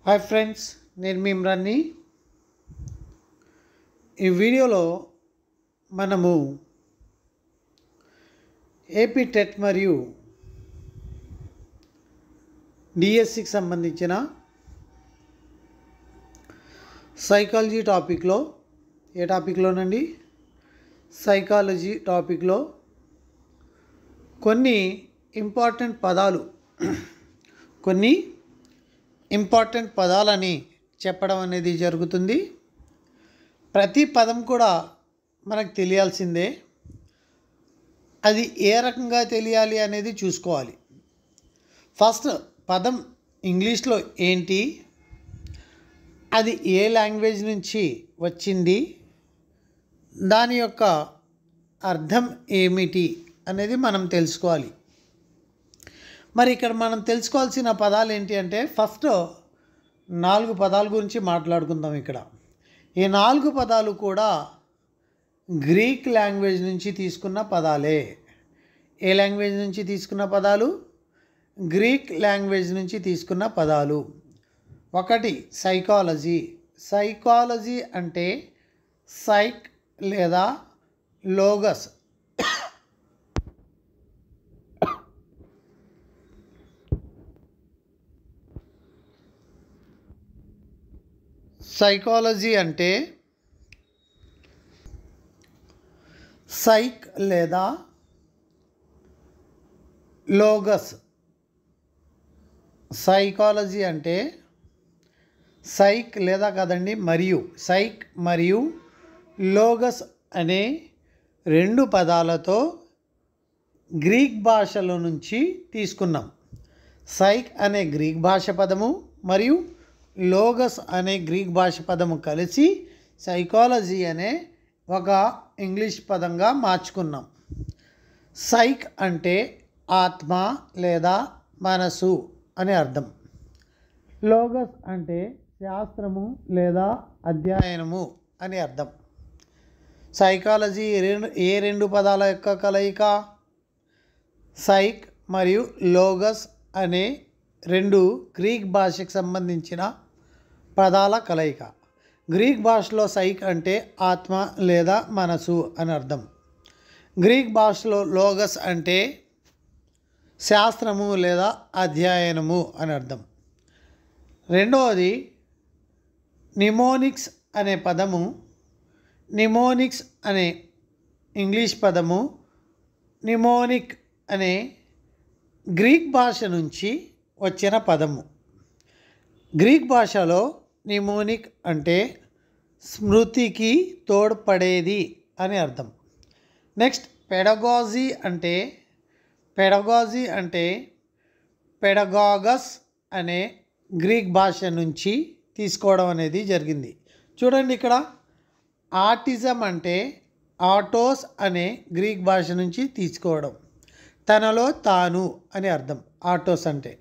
Hi friends, నేను మీ ఇమ్రాన్ని. ఈ వీడియోలో మనము ఏపీ టెట్ మరియు డిఎస్సికి సంబంధించిన సైకాలజీ టాపిక్లో సైకాలజీ టాపిక్లో కొన్ని ఇంపార్టెంట్ పదాలని చెప్పడం అనేది జరుగుతుంది. ప్రతి పదం కూడా మనకు తెలియాల్సిందే. అది ఏ రకంగా తెలియాలి అనేది చూసుకోవాలి. ఫస్ట్ పదం ఇంగ్లీష్లో ఏంటి, అది ఏ లాంగ్వేజ్ నుంచి వచ్చింది, దాని యొక్క అర్థం ఏమిటి అనేది మనం తెలుసుకోవాలి. మరి ఇక్కడ మనం తెలుసుకోవాల్సిన పదాలు ఏంటి అంటే, ఫస్ట్ 4 పదాల గురించి మాట్లాడుకుందాం. ఇక్కడ ఈ 4 పదాలు కూడా గ్రీక్ లాంగ్వేజ్ నుంచి తీసుకున్న పదాలే. ఏ లాంగ్వేజ్ నుంచి తీసుకున్న పదాలు? గ్రీక్ లాంగ్వేజ్ నుంచి తీసుకున్న పదాలు. ఒకటి సైకాలజీ. సైకాలజీ అంటే సైక్ లేదా లోగస్. సైకాలజీ అంటే సైక్ లేదా లోగస్. సైకాలజీ అంటే సైక్ లేదా కదండి సైక్ మరియు లోగస్ అనే 2 పదాలతో గ్రీక్ భాషలో నుంచి తీసుకున్నాం. సైక్ అనే గ్రీక్ భాష పదము మరియు లోగస్ అనే గ్రీక్ భాష పదము కలిసి సైకాలజీ అనే ఒక ఇంగ్లీష్ పదంగా మార్చుకున్నాం. సైక్ అంటే ఆత్మ లేదా మనసు అని అర్థం. లోగస్ అంటే శాస్త్రము లేదా అధ్యయనము అని అర్థం. సైకాలజీ ఏ 2 పదాల యొక్క కలయిక? సైక్ మరియు లోగస్ అనే 2 గ్రీక్ భాషకు సంబంధించిన పదాల కలయిక. గ్రీక్ భాషలో సైక్ అంటే ఆత్మ లేదా మనసు అని అర్థం. గ్రీక్ భాషలో లోగస్ అంటే శాస్త్రము లేదా అధ్యయనము అని అర్థం. రెండవది నిమోనిక్స్ అనే పదము. నిమోనిక్స్ అనే ఇంగ్లీష్ పదము నిమోనిక్ అనే గ్రీక్ భాష నుంచి వచ్చిన పదము. గ్రీక్ భాషలో నిమోనిక్ అంటే స్మృతికి తోడ్పడేది అని అర్థం. నెక్స్ట్ పెడగాజీ అంటే పెడగాగస్ అనే గ్రీక్ భాష నుంచి తీసుకోవడం అనేది జరిగింది. చూడండి, ఇక్కడ ఆటిజం అంటే ఆటోస్ అనే గ్రీక్ భాష నుంచి తీసుకోవడం. తనలో తాను అని అర్థం ఆటోస్ అంటే.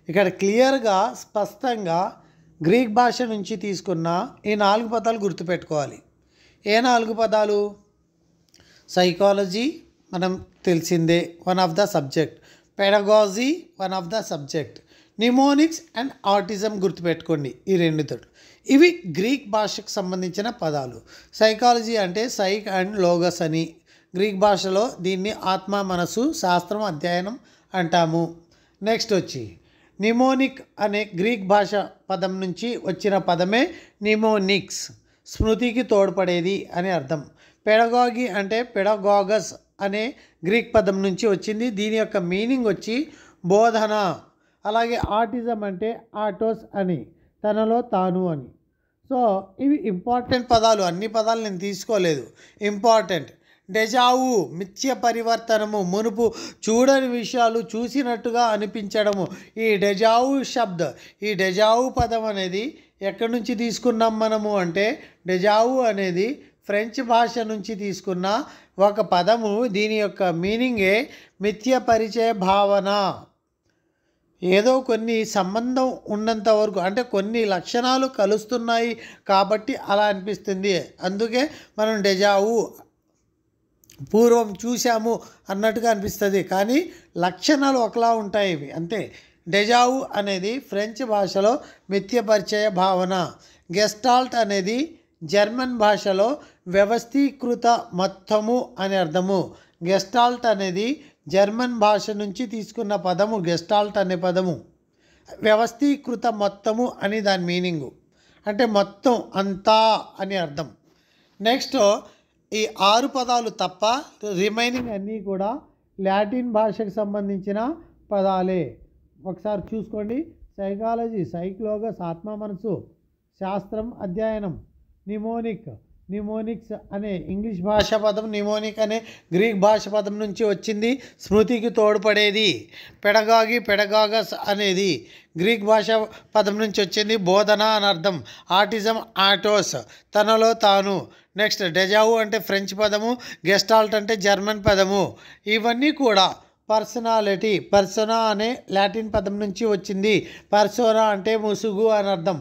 ఇక్కడ క్లియర్గా స్పష్టంగా గ్రీక్ భాష నుంచి తీసుకున్న ఈ 4 పదాలు గుర్తుపెట్టుకోవాలి. ఏ 4 పదాలు? సైకాలజీ మనం తెలిసిందే, one of the subject. Pedagogy one of the subject. Mnemonics and autism గుర్తుపెట్టుకోండి, ఈ 2 ఇవి గ్రీక్ భాషకు సంబంధించిన పదాలు. సైకాలజీ అంటే సైక్ అండ్ లోగస్ అని. గ్రీక్ భాషలో దీన్ని ఆత్మ, మనసు, శాస్త్రం, అధ్యయనం అంటాము. నెక్స్ట్ వచ్చి నిమోనిక్ అనే గ్రీక్ భాష పదం నుంచి వచ్చిన పదమే నిమోనిక్స్, స్మృతికి తోడ్పడేది అని అర్థం. పెడగాగి అంటే పెడగాగస్ అనే గ్రీక్ పదం నుంచి వచ్చింది. దీని యొక్క మీనింగ్ వచ్చి బోధన. అలాగే ఆటిజం అంటే ఆటోస్ అని, తనలో తాను అని. సో ఇవి ఇంపార్టెంట్ పదాలు. అన్ని పదాలు నేను తీసుకోలేదు, ఇంపార్టెంట్. డెజావు మిథ్య పరివర్తనము, మునుపు చూడని విషయాలు చూసినట్టుగా అనిపించడము. ఈ డెజావు పదం అనేది ఎక్కడి నుంచి తీసుకున్నాం మనము అంటే, డెజావు అనేది ఫ్రెంచ్ భాష నుంచి తీసుకున్న ఒక పదము. దీని యొక్క మీనింగే మిథ్య పరిచయ భావన. ఏదో కొన్ని సంబంధం ఉన్నంత వరకు, అంటే కొన్ని లక్షణాలు కలుస్తున్నాయి కాబట్టి అలా అనిపిస్తుంది. అందుకే మనం డెజావు పూర్వం చూసాము అన్నట్టుగా అనిపిస్తుంది, కానీ లక్షణాలు ఒకలా ఉంటాయి ఇవి అంతే. డెజావు అనేది ఫ్రెంచ్ భాషలో మిథ్యపరిచయ భావన. గెస్టాల్ట్ అనేది జర్మన్ భాషలో వ్యవస్థీకృత మొత్తము అని అర్థము. గెస్టాల్ట్ అనేది జర్మన్ భాష నుంచి తీసుకున్న పదము. గెస్టాల్ట్ అనే పదము వ్యవస్థీకృత మొత్తము అని దాని మీనింగు, అంటే మొత్తం అంతా అని అర్థం. నెక్స్ట్ ఈ 6 పదాలు తప్ప రిమైనింగ్ అన్నీ కూడా లాటిన్ భాషకు సంబంధించిన పదాలే. ఒకసారి చూసుకోండి. సైకాలజీ, సైక్లోగస్, ఆత్మ మనసు, శాస్త్రం, అధ్యయనం, నిమోనిక్స్ అనే ఇంగ్లీష్ భాష పదం, నిమోనిక్ అనే గ్రీక్ భాష పదం నుంచి వచ్చింది, స్మృతికి తోడ్పడేది. పెడగాగస్ అనేది గ్రీక్ భాష పదం నుంచి వచ్చింది, బోధన అని అర్థం. ఆటిజం, ఆటోస్ తనలో తాను. నెక్స్ట్ డెజావు అంటే ఫ్రెంచ్ పదము, గెస్టాల్ట్ అంటే జర్మన్ పదము. ఇవన్నీ కూడా పర్సోనా అనే లాటిన్ పదం నుంచి వచ్చింది. పర్సోనా అంటే ముసుగు అని అర్థం.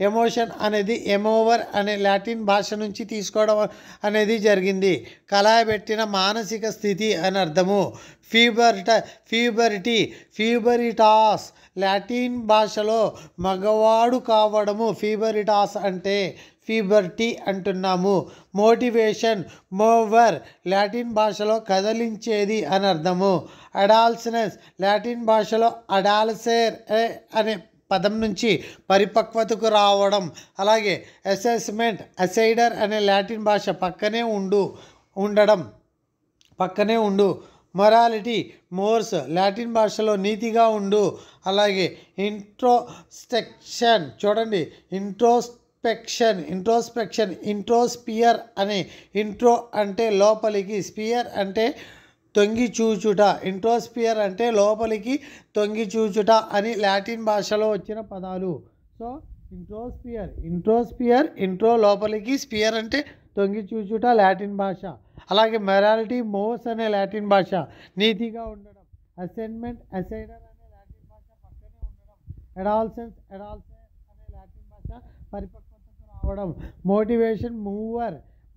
ఎమోషన్ అనేది ఎమోవర్ అనే లాటిన్ భాష నుంచి తీసుకోవడం అనేది జరిగింది. కలయబెట్టిన మానసిక స్థితి అని అర్థము. ఫీబరిటాస్ లాటిన్ భాషలో మగవాడు కావడము. ఫీబరిటాస్ అంటే ఫీబర్టీ అంటున్నాము. మోటివేషన్, మోవర్ లాటిన్ భాషలో కదిలించేది అని అర్థము. అడాల్సినెస్ లాటిన్ భాషలో అడాల్సేర్ అనే పదం నుంచి పరిపక్వతకు రావడం. అలాగే అసెస్మెంట్, అసైడర్ అనే లాటిన్ భాష పక్కనే ఉండు. మొరాలిటీ, మోర్స్ లాటిన్ భాషలో నీతిగా ఉండు. అలాగే ఇంట్రోస్పెక్షన్ చూడండి, ఇంట్రోస్పియర్ అనే ఇంట్రో అంటే లోపలికి, స్పియర్ అంటే తొంగి చూచుట. ఇంట్రోస్పియర్ అంటే లోపలికి తొంగి చూచుట అని లాటిన్ భాషలో వచ్చిన పదాలు. సో ఇంట్రో లోపలికి, స్పియర్ అంటే తొంగి చూచుట లాటిన్ భాష. అలాగే మొరాలిటీ, మోర్స్ అనే లాటిన్ భాష నీతిగా ఉండడం. అసైన్మెంట్, అసైడర్ అనే లాటిన్ భాష పక్కనే ఉండడం. అడాల్సెన్స్ అనే లాటిన్ భాష పరిపక్వతకు రావడం. మోటివేషన్,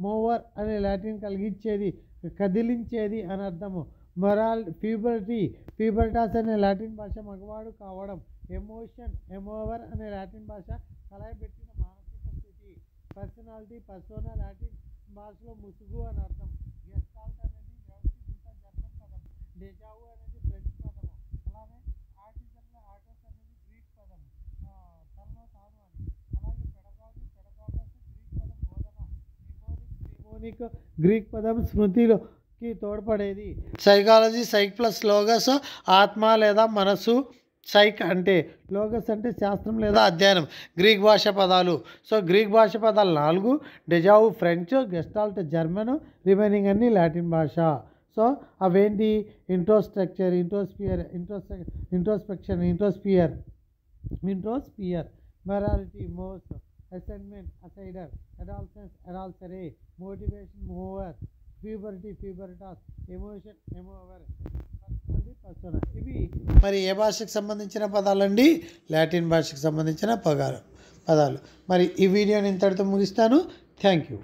మూవర్ అనే లాటిన్ కదిలించేది అని అర్థము. ఫీబర్టాస్ అనే లాటిన్ భాష మగవాడు కావడం. ఎమోవర్ అనే లాటిన్ భాష కలయబెట్టిన మానసిక స్థితి. పర్సోనా లాటిన్ భాషలో ముసుగు అని అర్థం. గెస్టాల్ట్ అనేది వ్యవస్థీకృత జర్మన్ పదం. డెజావు అనేది ఫ్రెంచ్ పదము. అలాగే ఆటిజంలో ఆటోస్ అనేది గ్రీక్ పదం, తనలో తాను అని. అలాగే పెడగాగస్ గ్రీక్ పదం, బోధన. నిమోనిక్ గ్రీక్ పదం, స్మృతికి తోడ్పడేది. సైకాలజీ, సైక్ ప్లస్ లోగస్ ఆత్మ లేదా మనసు. సైక్ అంటే, లోగస్ అంటే శాస్త్రం లేదా అధ్యయనం. గ్రీక్ భాష పదాలు. సో గ్రీక్ భాష పదాలు 4. Deja vu French, gestalt German, remaining అన్ని లాటిన్ భాష. సో అవేంటి? ఇంట్రోస్ట్రక్చర్, ఇంట్రోస్పియర్, మొరాలిటీ, మోర్స్, అసైన్మెంట్, అసైడర్, అడాల్సెన్స్, అడాల్సరే, మోటివేషన్, మూవర్, ఫీబరిటాస్, ఎమోషన్, ఎమోవర్, పర్సోనా. ఇవి మరి ఏ భాషకు సంబంధించిన పదాలండి? లాటిన్ భాషకు సంబంధించిన పదాలు. మరి ఈ వీడియోని ఇంతటితో ముగిస్తాను. Thank you.